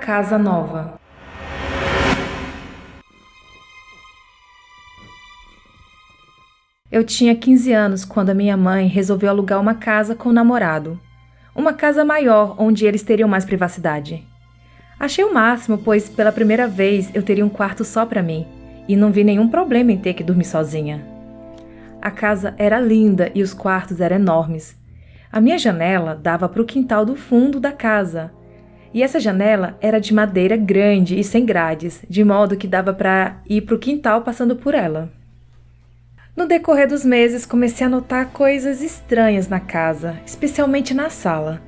casa nova. Eu tinha 15 anos quando a minha mãe resolveu alugar uma casa com o namorado. Uma casa maior, onde eles teriam mais privacidade. Achei o máximo, pois pela primeira vez eu teria um quarto só para mim, e não vi nenhum problema em ter que dormir sozinha. A casa era linda e os quartos eram enormes. A minha janela dava para o quintal do fundo da casa. E essa janela era de madeira grande e sem grades, de modo que dava para ir para o quintal passando por ela. No decorrer dos meses, comecei a notar coisas estranhas na casa, especialmente na sala.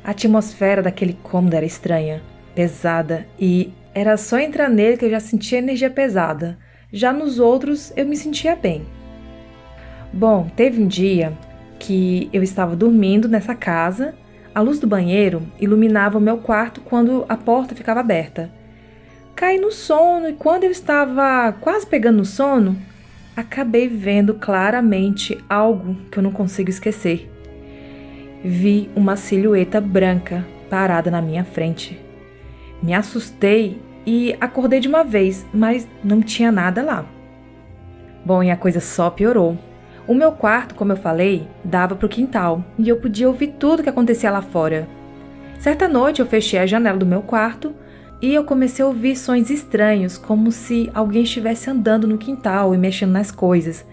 A atmosfera daquele cômodo era estranha, pesada, e era só entrar nele que eu já sentia energia pesada. Já nos outros, eu me sentia bem. Bom, teve um dia que eu estava dormindo nessa casa. A luz do banheiro iluminava o meu quarto quando a porta ficava aberta. Caí no sono e quando eu estava quase pegando no sono, acabei vendo claramente algo que eu não consigo esquecer. Vi uma silhueta branca parada na minha frente. Me assustei e acordei de uma vez, mas não tinha nada lá. Bom, e a coisa só piorou. O meu quarto, como eu falei, dava para o quintal e eu podia ouvir tudo que acontecia lá fora. Certa noite eu fechei a janela do meu quarto e eu comecei a ouvir sons estranhos, como se alguém estivesse andando no quintal e mexendo nas coisas.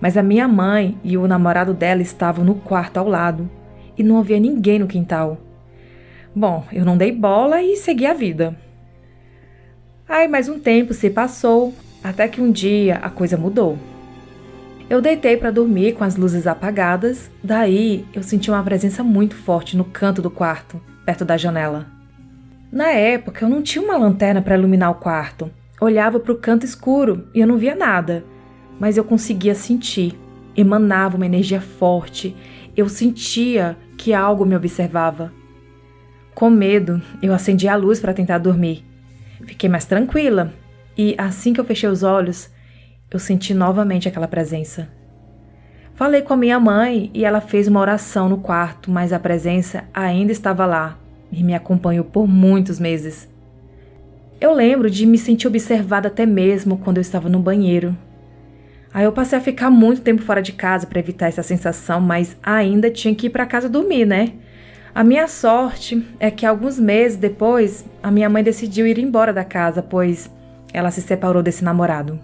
Mas a minha mãe e o namorado dela estavam no quarto ao lado e não havia ninguém no quintal. Bom, eu não dei bola e segui a vida. Aí mais um tempo se passou, até que um dia a coisa mudou. Eu deitei para dormir com as luzes apagadas, daí eu senti uma presença muito forte no canto do quarto, perto da janela. Na época eu não tinha uma lanterna para iluminar o quarto, olhava para o canto escuro e eu não via nada, mas eu conseguia sentir, emanava uma energia forte, eu sentia que algo me observava. Com medo, eu acendi a luz para tentar dormir. Fiquei mais tranquila e assim que eu fechei os olhos, eu senti novamente aquela presença. Falei com a minha mãe e ela fez uma oração no quarto, mas a presença ainda estava lá e me acompanhou por muitos meses. Eu lembro de me sentir observada até mesmo quando eu estava no banheiro. Aí eu passei a ficar muito tempo fora de casa para evitar essa sensação, mas ainda tinha que ir para casa dormir, né? A minha sorte é que alguns meses depois, a minha mãe decidiu ir embora da casa, pois ela se separou desse namorado.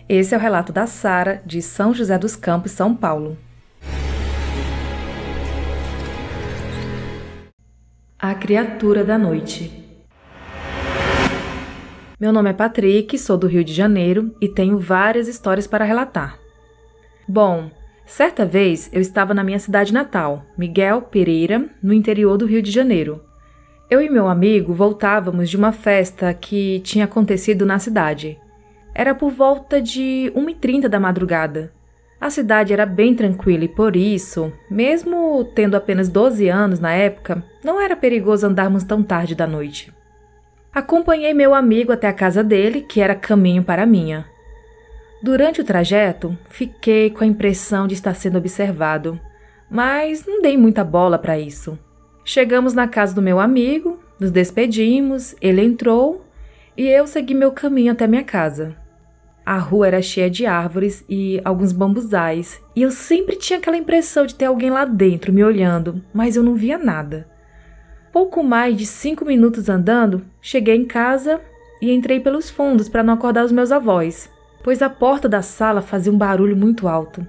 Esse é o relato da Sara, de São José dos Campos, São Paulo. A criatura da noite. Meu nome é Patrick, sou do Rio de Janeiro e tenho várias histórias para relatar. Bom, certa vez eu estava na minha cidade natal, Miguel Pereira, no interior do Rio de Janeiro. Eu e meu amigo voltávamos de uma festa que tinha acontecido na cidade. Era por volta de 1h30 da madrugada. A cidade era bem tranquila e por isso, mesmo tendo apenas 12 anos na época, não era perigoso andarmos tão tarde da noite. Acompanhei meu amigo até a casa dele, que era caminho para a minha. Durante o trajeto, fiquei com a impressão de estar sendo observado, mas não dei muita bola para isso. Chegamos na casa do meu amigo, nos despedimos, ele entrou e eu segui meu caminho até minha casa. A rua era cheia de árvores e alguns bambuzais, e eu sempre tinha aquela impressão de ter alguém lá dentro me olhando, mas eu não via nada. Pouco mais de 5 minutos andando, cheguei em casa e entrei pelos fundos para não acordar os meus avós, pois a porta da sala fazia um barulho muito alto.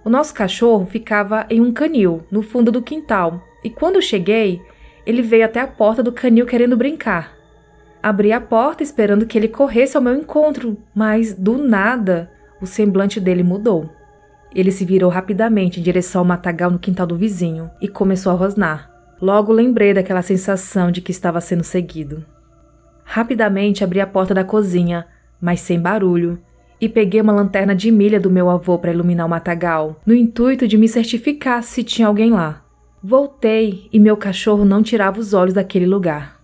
O nosso cachorro ficava em um canil, no fundo do quintal, e quando eu cheguei, ele veio até a porta do canil querendo brincar. Abri a porta esperando que ele corresse ao meu encontro, mas, do nada, o semblante dele mudou. Ele se virou rapidamente em direção ao matagal no quintal do vizinho e começou a rosnar. Logo lembrei daquela sensação de que estava sendo seguido. Rapidamente abri a porta da cozinha, mas sem barulho, e peguei uma lanterna de milha do meu avô para iluminar o matagal, no intuito de me certificar se tinha alguém lá. Voltei e meu cachorro não tirava os olhos daquele lugar.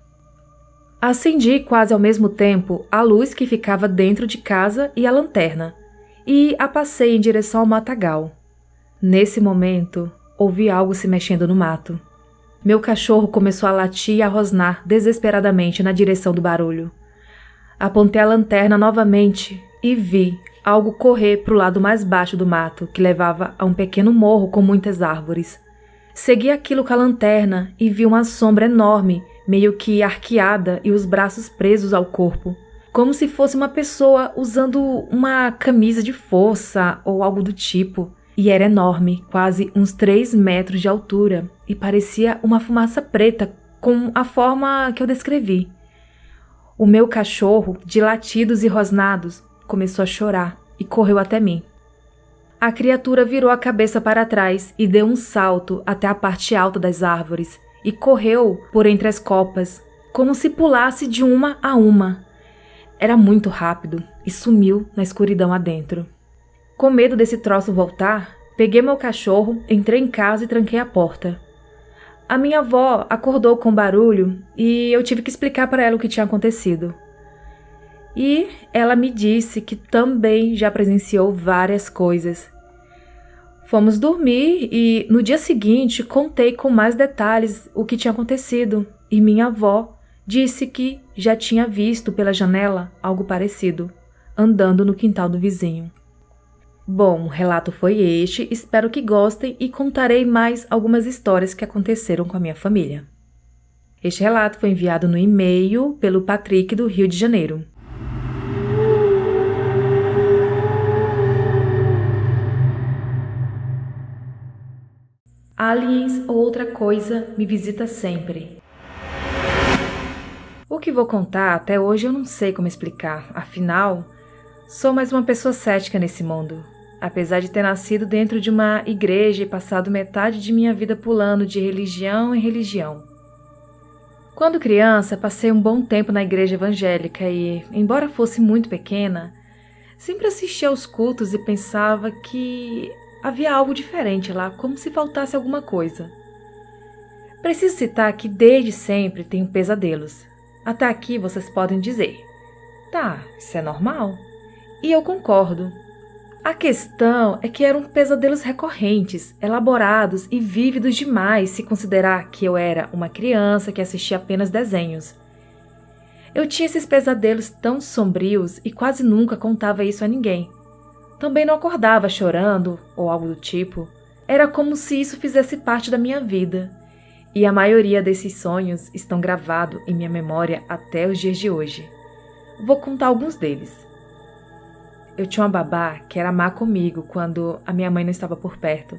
Acendi quase ao mesmo tempo a luz que ficava dentro de casa e a lanterna, e a passei em direção ao matagal. Nesse momento, ouvi algo se mexendo no mato. Meu cachorro começou a latir e a rosnar desesperadamente na direção do barulho. Apontei a lanterna novamente e vi algo correr para o lado mais baixo do mato, que levava a um pequeno morro com muitas árvores. Segui aquilo com a lanterna e vi uma sombra enorme, meio que arqueada e os braços presos ao corpo, como se fosse uma pessoa usando uma camisa de força ou algo do tipo. E era enorme, quase uns 3 metros de altura, e parecia uma fumaça preta, com a forma que eu descrevi. O meu cachorro, de latidos e rosnados, começou a chorar e correu até mim. A criatura virou a cabeça para trás e deu um salto até a parte alta das árvores e correu por entre as copas, como se pulasse de uma a uma. Era muito rápido e sumiu na escuridão adentro. Com medo desse troço voltar, peguei meu cachorro, entrei em casa e tranquei a porta. A minha avó acordou com barulho e eu tive que explicar para ela o que tinha acontecido. E ela me disse que também já presenciou várias coisas. Fomos dormir e no dia seguinte contei com mais detalhes o que tinha acontecido e minha avó disse que já tinha visto pela janela algo parecido, andando no quintal do vizinho. Bom, o relato foi este, espero que gostem e contarei mais algumas histórias que aconteceram com a minha família. Este relato foi enviado no e-mail pelo Patrick do Rio de Janeiro. Aliens ou outra coisa me visita sempre. O que vou contar até hoje eu não sei como explicar, afinal, sou mais uma pessoa cética nesse mundo. Apesar de ter nascido dentro de uma igreja e passado metade de minha vida pulando de religião em religião. Quando criança, passei um bom tempo na igreja evangélica e, embora fosse muito pequena, sempre assistia aos cultos e pensava que havia algo diferente lá, como se faltasse alguma coisa. Preciso citar que desde sempre tenho pesadelos. Até aqui vocês podem dizer, tá, isso é normal. E eu concordo. A questão é que eram pesadelos recorrentes, elaborados e vívidos demais se considerar que eu era uma criança que assistia apenas desenhos. Eu tinha esses pesadelos tão sombrios e quase nunca contava isso a ninguém. Também não acordava chorando ou algo do tipo. Era como se isso fizesse parte da minha vida. E a maioria desses sonhos estão gravados em minha memória até os dias de hoje. Vou contar alguns deles. Eu tinha uma babá que era má comigo quando a minha mãe não estava por perto.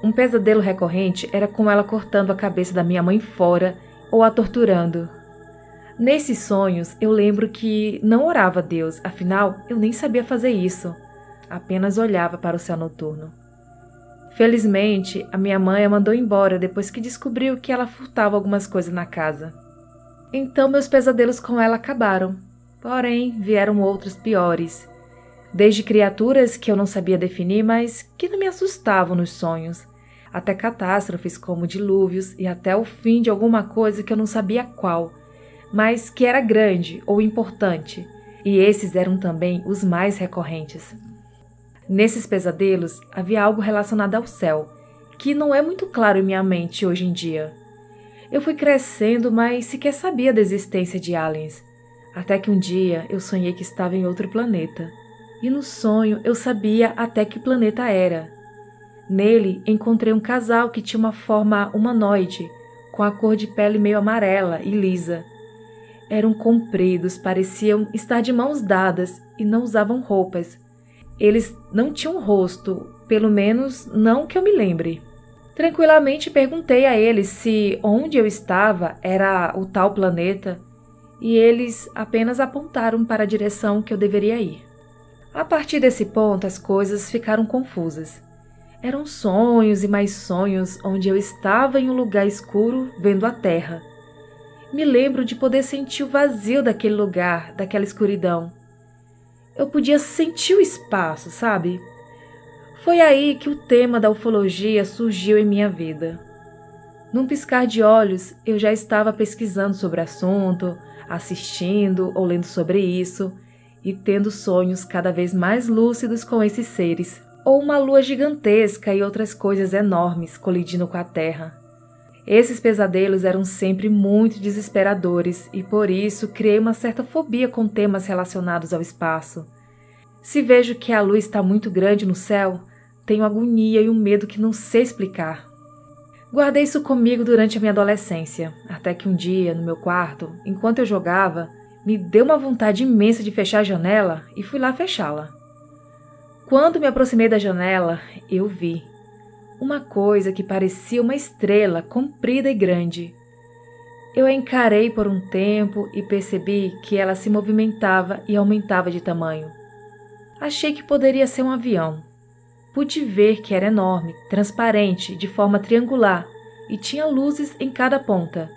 Um pesadelo recorrente era com ela cortando a cabeça da minha mãe fora ou a torturando. Nesses sonhos, eu lembro que não orava a Deus, afinal, eu nem sabia fazer isso. Apenas olhava para o céu noturno. Felizmente, a minha mãe a mandou embora depois que descobriu que ela furtava algumas coisas na casa. Então, meus pesadelos com ela acabaram. Porém, vieram outros piores. Desde criaturas que eu não sabia definir, mas que não me assustavam nos sonhos, até catástrofes como dilúvios e até o fim de alguma coisa que eu não sabia qual, mas que era grande ou importante, e esses eram também os mais recorrentes. Nesses pesadelos havia algo relacionado ao céu, que não é muito claro em minha mente hoje em dia. Eu fui crescendo, mas sequer sabia da existência de aliens, até que um dia eu sonhei que estava em outro planeta. E no sonho eu sabia até que planeta era. Nele encontrei um casal que tinha uma forma humanoide, com a cor de pele meio amarela e lisa. Eram compridos, pareciam estar de mãos dadas e não usavam roupas. Eles não tinham rosto, pelo menos não que eu me lembre. Tranquilamente perguntei a eles se onde eu estava era o tal planeta e eles apenas apontaram para a direção que eu deveria ir. A partir desse ponto, as coisas ficaram confusas. Eram sonhos e mais sonhos onde eu estava em um lugar escuro vendo a terra. Me lembro de poder sentir o vazio daquele lugar, daquela escuridão. Eu podia sentir o espaço, sabe? Foi aí que o tema da ufologia surgiu em minha vida. Num piscar de olhos, eu já estava pesquisando sobre o assunto, assistindo ou lendo sobre isso, e tendo sonhos cada vez mais lúcidos com esses seres, ou uma lua gigantesca e outras coisas enormes colidindo com a terra. Esses pesadelos eram sempre muito desesperadores e por isso criei uma certa fobia com temas relacionados ao espaço. Se vejo que a luz está muito grande no céu, tenho agonia e um medo que não sei explicar. Guardei isso comigo durante a minha adolescência, até que um dia, no meu quarto, enquanto eu jogava, me deu uma vontade imensa de fechar a janela e fui lá fechá-la. Quando me aproximei da janela, eu vi uma coisa que parecia uma estrela comprida e grande. Eu a encarei por um tempo e percebi que ela se movimentava e aumentava de tamanho. Achei que poderia ser um avião. Pude ver que era enorme, transparente, de forma triangular e tinha luzes em cada ponta.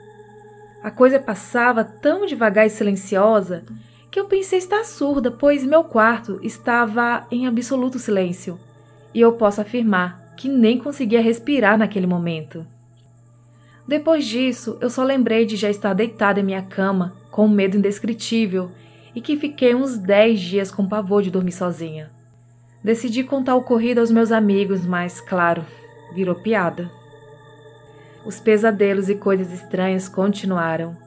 A coisa passava tão devagar e silenciosa que eu pensei estar surda, pois meu quarto estava em absoluto silêncio. E eu posso afirmar que nem conseguia respirar naquele momento. Depois disso, eu só lembrei de já estar deitada em minha cama, com um medo indescritível, e que fiquei uns 10 dias com pavor de dormir sozinha. Decidi contar o ocorrido aos meus amigos, mas, claro, virou piada. Os pesadelos e coisas estranhas continuaram,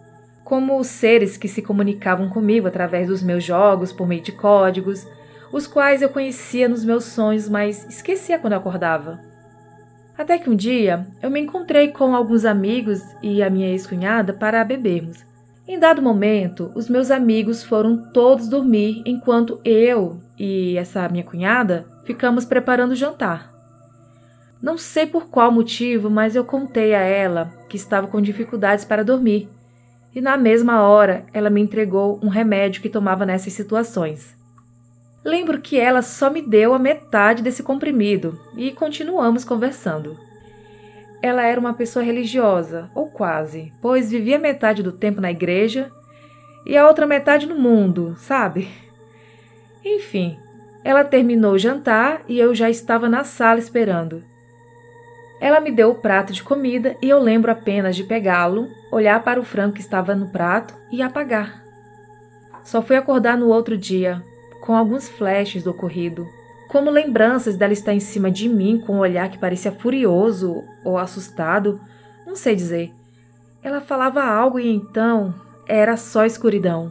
como os seres que se comunicavam comigo através dos meus jogos por meio de códigos, os quais eu conhecia nos meus sonhos, mas esquecia quando eu acordava. Até que um dia, eu me encontrei com alguns amigos e a minha ex-cunhada para bebermos. Em dado momento, os meus amigos foram todos dormir enquanto eu e essa minha cunhada ficamos preparando o jantar. Não sei por qual motivo, mas eu contei a ela que estava com dificuldades para dormir. E na mesma hora, ela me entregou um remédio que tomava nessas situações. Lembro que ela só me deu a metade desse comprimido e continuamos conversando. Ela era uma pessoa religiosa, ou quase, pois vivia metade do tempo na igreja e a outra metade no mundo, sabe? Enfim, ela terminou o jantar e eu já estava na sala esperando. Ela me deu o prato de comida e eu lembro apenas de pegá-lo, olhar para o frango que estava no prato e apagar. Só fui acordar no outro dia, com alguns flashes do ocorrido, como lembranças dela estar em cima de mim com um olhar que parecia furioso ou assustado, não sei dizer. Ela falava algo e então era só escuridão.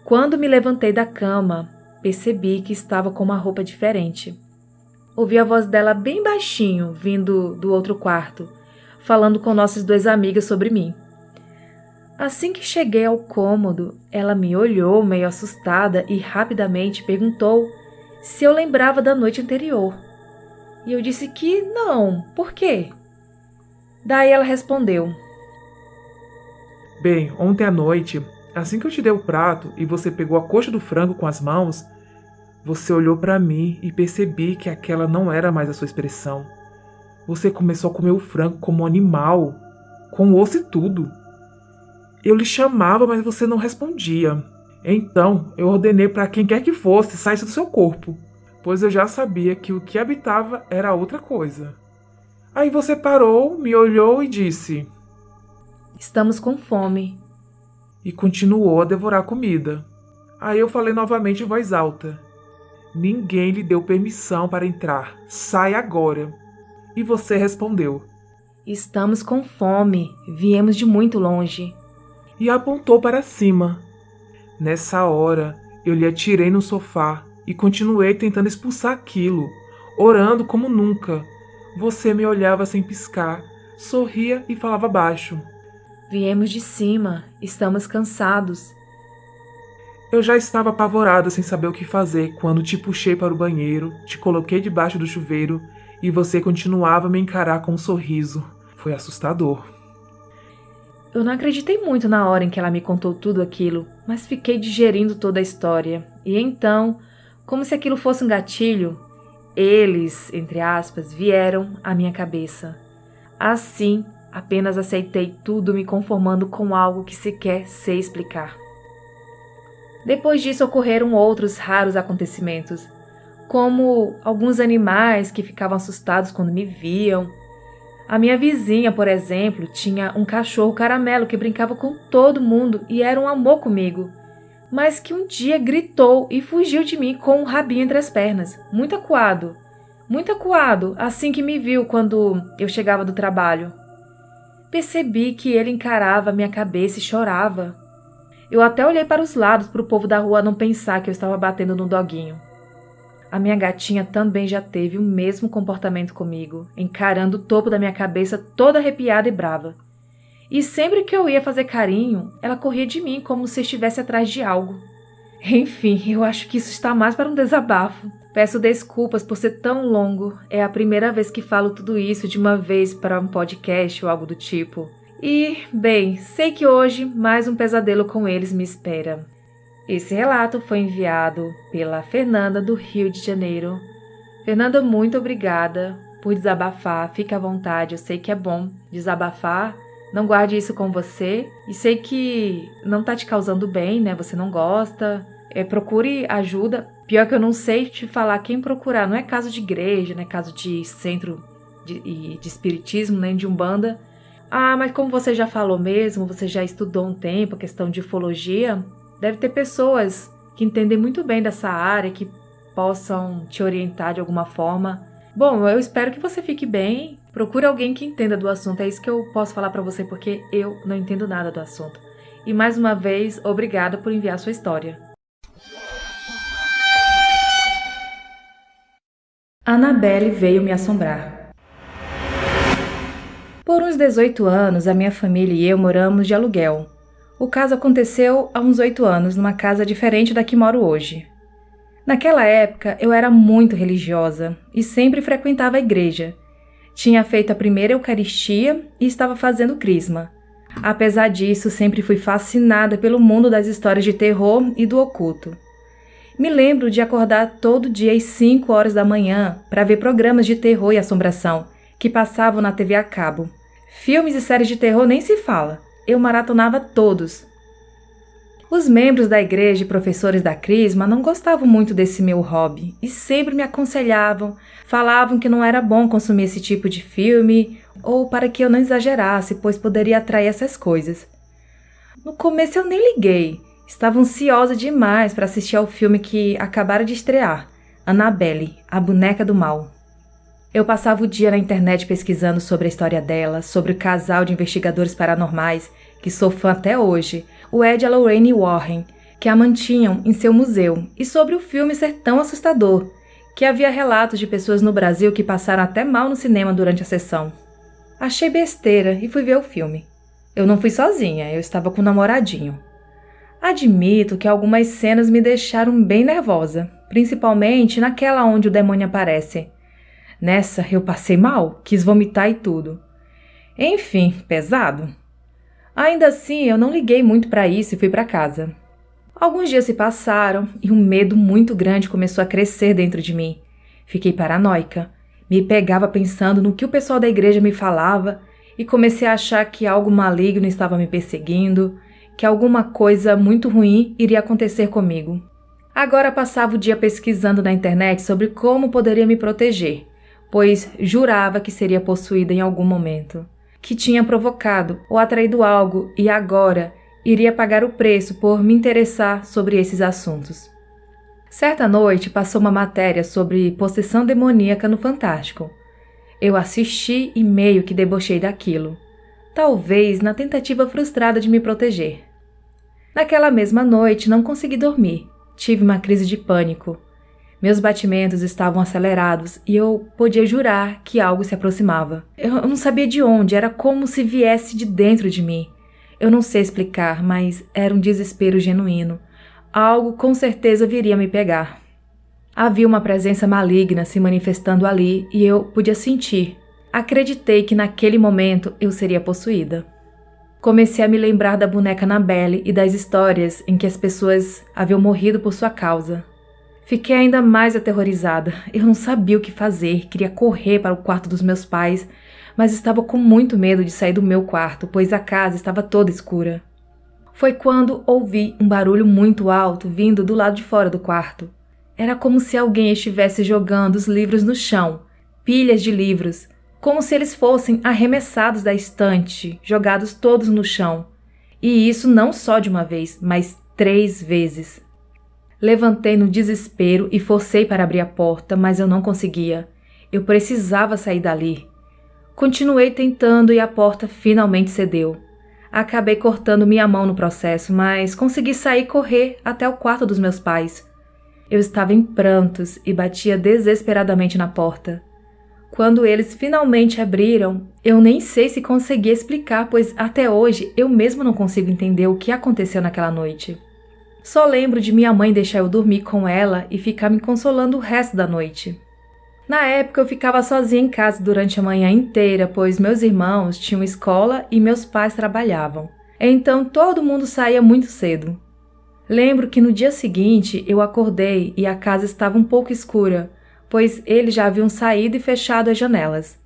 Quando me levantei da cama, percebi que estava com uma roupa diferente. Ouvi a voz dela bem baixinho, vindo do outro quarto, falando com nossas 2 amigas sobre mim. Assim que cheguei ao cômodo, ela me olhou meio assustada e rapidamente perguntou se eu lembrava da noite anterior. E eu disse que não, por quê? Daí ela respondeu: Bem, ontem à noite, assim que eu te dei o prato e você pegou a coxa do frango com as mãos, você olhou para mim e percebi que aquela não era mais a sua expressão. Você começou a comer o frango como um animal, com osso e tudo. Eu lhe chamava, mas você não respondia. Então, eu ordenei para quem quer que fosse saísse do seu corpo, pois eu já sabia que o que habitava era outra coisa. Aí você parou, me olhou e disse: Estamos com fome. E continuou a devorar a comida. Aí eu falei novamente em voz alta: Ninguém lhe deu permissão para entrar. Sai agora. E você respondeu: Estamos com fome. Viemos de muito longe. E apontou para cima. Nessa hora, eu lhe atirei no sofá e continuei tentando expulsar aquilo, orando como nunca. Você me olhava sem piscar, sorria e falava baixo: Viemos de cima. Estamos cansados. Eu já estava apavorada sem saber o que fazer quando te puxei para o banheiro, te coloquei debaixo do chuveiro e você continuava a me encarar com um sorriso. Foi assustador. Eu não acreditei muito na hora em que ela me contou tudo aquilo, mas fiquei digerindo toda a história. E então, como se aquilo fosse um gatilho, eles, entre aspas, vieram à minha cabeça. Assim, apenas aceitei tudo, me conformando com algo que sequer sei explicar. Depois disso ocorreram outros raros acontecimentos, como alguns animais que ficavam assustados quando me viam. A minha vizinha, por exemplo, tinha um cachorro caramelo que brincava com todo mundo e era um amor comigo, mas que um dia gritou e fugiu de mim com o rabinho entre as pernas, muito acuado, assim que me viu quando eu chegava do trabalho. Percebi que ele encarava minha cabeça e chorava. Eu até olhei para os lados para o povo da rua não pensar que eu estava batendo no doguinho. A minha gatinha também já teve o mesmo comportamento comigo, encarando o topo da minha cabeça toda arrepiada e brava. E sempre que eu ia fazer carinho, ela corria de mim como se estivesse atrás de algo. Enfim, eu acho que isso está mais para um desabafo. Peço desculpas por ser tão longo. É a primeira vez que falo tudo isso de uma vez para um podcast ou algo do tipo. E, bem, sei que hoje mais um pesadelo com eles me espera. Esse relato foi enviado pela Fernanda do Rio de Janeiro. Fernanda, muito obrigada por desabafar. Fique à vontade, eu sei que é bom desabafar. Não guarde isso com você. E sei que não está te causando bem, né? Você não gosta. Procure ajuda. Pior que eu não sei te falar quem procurar. Não é caso de igreja, não é caso de centro de espiritismo, nem de umbanda. Mas como você já falou mesmo, você já estudou um tempo a questão de ufologia, deve ter pessoas que entendem muito bem dessa área, que possam te orientar de alguma forma. Bom, eu espero que você fique bem. Procure alguém que entenda do assunto. É isso que eu posso falar para você, porque eu não entendo nada do assunto. E mais uma vez, obrigada por enviar sua história. Annabelle veio me assombrar. Por uns 18 anos, a minha família e eu moramos de aluguel. O caso aconteceu há uns 8 anos, numa casa diferente da que moro hoje. Naquela época, eu era muito religiosa e sempre frequentava a igreja. Tinha feito a primeira Eucaristia e estava fazendo crisma. Apesar disso, sempre fui fascinada pelo mundo das histórias de terror e do oculto. Me lembro de acordar todo dia às 5 horas da manhã para ver programas de terror e assombração que passavam na TV a cabo. Filmes e séries de terror nem se fala. Eu maratonava todos. Os membros da igreja e professores da crisma não gostavam muito desse meu hobby e sempre me aconselhavam, falavam que não era bom consumir esse tipo de filme ou para que eu não exagerasse, pois poderia atrair essas coisas. No começo eu nem liguei, estava ansiosa demais para assistir ao filme que acabara de estrear, Annabelle, a boneca do mal. Eu passava o dia na internet pesquisando sobre a história dela, sobre o casal de investigadores paranormais, que sou fã até hoje, o Ed e a Lorraine Warren, que a mantinham em seu museu, e sobre o filme ser tão assustador, que havia relatos de pessoas no Brasil que passaram até mal no cinema durante a sessão. Achei besteira e fui ver o filme. Eu não fui sozinha, eu estava com um namoradinho. Admito que algumas cenas me deixaram bem nervosa, principalmente naquela onde o demônio aparece. Nessa, eu passei mal, quis vomitar e tudo. Enfim, pesado. Ainda assim, eu não liguei muito para isso e fui para casa. Alguns dias se passaram e um medo muito grande começou a crescer dentro de mim. Fiquei paranoica. Me pegava pensando no que o pessoal da igreja me falava e comecei a achar que algo maligno estava me perseguindo, que alguma coisa muito ruim iria acontecer comigo. Agora passava o dia pesquisando na internet sobre como poderia me proteger, pois jurava que seria possuída em algum momento, que tinha provocado ou atraído algo e agora iria pagar o preço por me interessar sobre esses assuntos. Certa noite passou uma matéria sobre possessão demoníaca no Fantástico. Eu assisti e meio que debochei daquilo, talvez na tentativa frustrada de me proteger. Naquela mesma noite não consegui dormir, tive uma crise de pânico. Meus batimentos estavam acelerados e eu podia jurar que algo se aproximava. Eu não sabia de onde, era como se viesse de dentro de mim. Eu não sei explicar, mas era um desespero genuíno. Algo com certeza viria me pegar. Havia uma presença maligna se manifestando ali e eu podia sentir. Acreditei que naquele momento eu seria possuída. Comecei a me lembrar da boneca Annabelle e das histórias em que as pessoas haviam morrido por sua causa. Fiquei ainda mais aterrorizada. Eu não sabia o que fazer, queria correr para o quarto dos meus pais, mas estava com muito medo de sair do meu quarto, pois a casa estava toda escura. Foi quando ouvi um barulho muito alto vindo do lado de fora do quarto. Era como se alguém estivesse jogando os livros no chão, pilhas de livros, como se eles fossem arremessados da estante, jogados todos no chão. E isso não só de uma vez, mas 3 vezes. Levantei no desespero e forcei para abrir a porta, mas eu não conseguia. Eu precisava sair dali. Continuei tentando e a porta finalmente cedeu. Acabei cortando minha mão no processo, mas consegui sair e correr até o quarto dos meus pais. Eu estava em prantos e batia desesperadamente na porta. Quando eles finalmente abriram, eu nem sei se consegui explicar, pois até hoje eu mesmo não consigo entender o que aconteceu naquela noite. Só lembro de minha mãe deixar eu dormir com ela e ficar me consolando o resto da noite. Na época eu ficava sozinha em casa durante a manhã inteira, pois meus irmãos tinham escola e meus pais trabalhavam. Então todo mundo saía muito cedo. Lembro que no dia seguinte eu acordei e a casa estava um pouco escura, pois eles já haviam saído e fechado as janelas.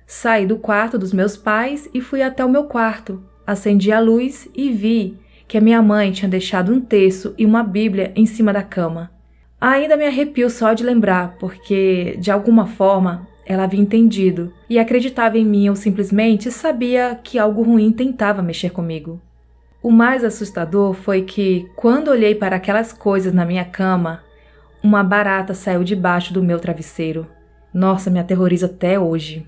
Saí do quarto dos meus pais e fui até o meu quarto, acendi a luz e vi que a minha mãe tinha deixado um terço e uma Bíblia em cima da cama. Ainda me arrepio só de lembrar, porque, de alguma forma, ela havia entendido e acreditava em mim ou simplesmente sabia que algo ruim tentava mexer comigo. O mais assustador foi que, quando olhei para aquelas coisas na minha cama, uma barata saiu debaixo do meu travesseiro. Nossa, me aterroriza até hoje.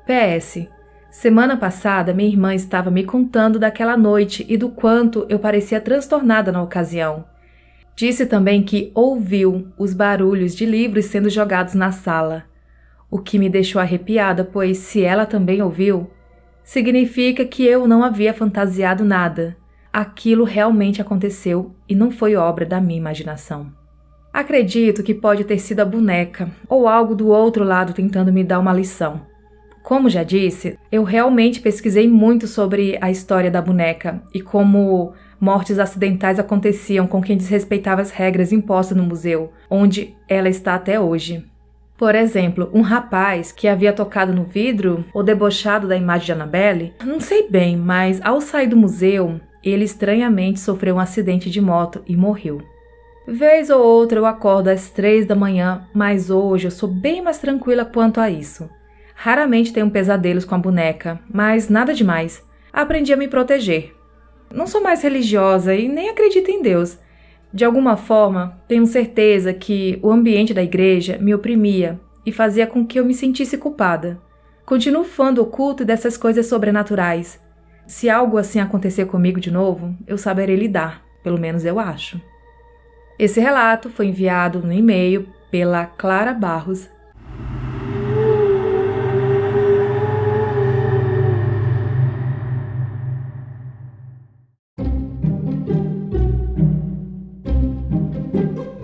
PS. Semana passada, minha irmã estava me contando daquela noite e do quanto eu parecia transtornada na ocasião. Disse também que ouviu os barulhos de livros sendo jogados na sala, o que me deixou arrepiada, pois se ela também ouviu, significa que eu não havia fantasiado nada. Aquilo realmente aconteceu e não foi obra da minha imaginação. Acredito que pode ter sido a boneca ou algo do outro lado tentando me dar uma lição. Como já disse, eu realmente pesquisei muito sobre a história da boneca e como mortes acidentais aconteciam com quem desrespeitava as regras impostas no museu, onde ela está até hoje. Por exemplo, um rapaz que havia tocado no vidro ou debochado da imagem de Annabelle, não sei bem, mas ao sair do museu, ele estranhamente sofreu um acidente de moto e morreu. Vez ou outra eu acordo às 3 da manhã, mas hoje eu sou bem mais tranquila quanto a isso. Raramente tenho pesadelos com a boneca, mas nada demais. Aprendi a me proteger. Não sou mais religiosa e nem acredito em Deus. De alguma forma, tenho certeza que o ambiente da igreja me oprimia e fazia com que eu me sentisse culpada. Continuo fã do oculto e dessas coisas sobrenaturais. Se algo assim acontecer comigo de novo, eu saberei lidar, pelo menos eu acho. Esse relato foi enviado no e-mail pela Clara Barros.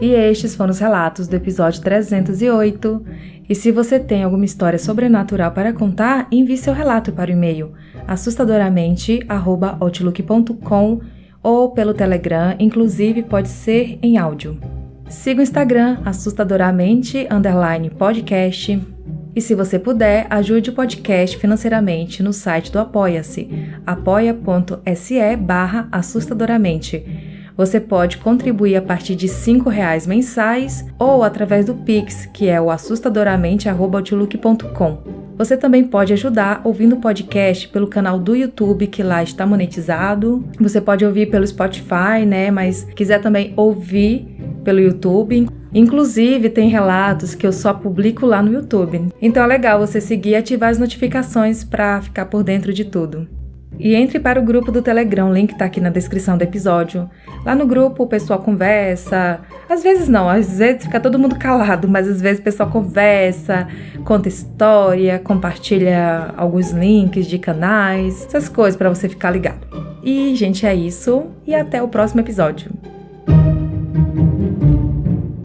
E estes foram os relatos do episódio 308. E se você tem alguma história sobrenatural para contar, envie seu relato para o e-mail assustadoramente@outlook.com ou pelo Telegram, inclusive pode ser em áudio. Siga o Instagram assustadoramente_podcast. E se você puder, ajude o podcast financeiramente no site do Apoia-se, apoia.se/assustadoramente. Você pode contribuir a partir de R$5 mensais ou através do Pix, que é o assustadoramente@outlook.com. Você também pode ajudar ouvindo o podcast pelo canal do YouTube, que lá está monetizado. Você pode ouvir pelo Spotify, né? Mas quiser também ouvir pelo YouTube. Inclusive, tem relatos que eu só publico lá no YouTube. Então é legal você seguir e ativar as notificações para ficar por dentro de tudo. E entre para o grupo do Telegram, o link está aqui na descrição do episódio. Lá no grupo o pessoal conversa, às vezes fica todo mundo calado, mas às vezes o pessoal conversa, conta história, compartilha alguns links de canais, essas coisas para você ficar ligado. E, gente, é isso, e até o próximo episódio.